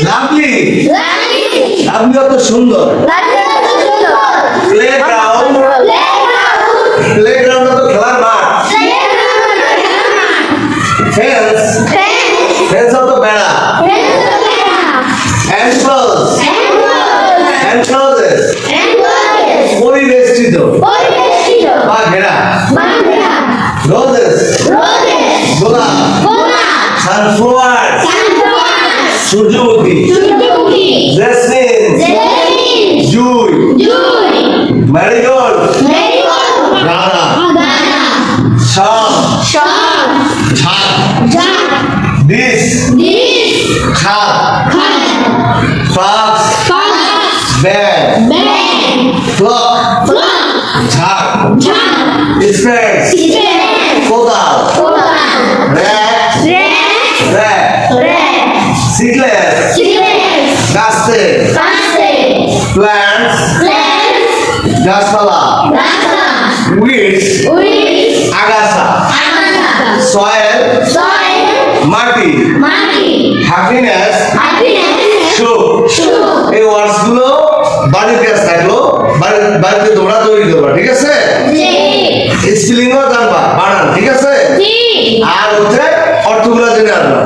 lovely lovely অত সুন্দর playground playground তো খেলার মাঠ ফেন্স ফেন্স অত বেড়া এনক্লোজ এনক্লোজেস পরিবেষ্টিত বা ঘেরা রোজেস গোলাপ সানফ্লাওয়ার সূর্যমুখী জেসমিন জুই ম্যারিগোল্ড রাধা শাম ঝাঁক ডিস খাদ ফ্লাক্স ব্যাগ ফ্লক ঝাঁক স্পেস কোদাল র্যাক সিডলেস গাছতে প্ল্যান্টস গাছপালা উইডস আগাছা সয়েল মাটি হ্যাপিনেস সুখ এই ওয়ার্ডস গুলো বাড়ির কাজ থাকলো বাড়িতে তোমরা তৈরি করবা ঠিক আছে স্পেলিংও জানবা বানান ঠিক আছে আর হচ্ছে অর্থগুলো জেনে আসবা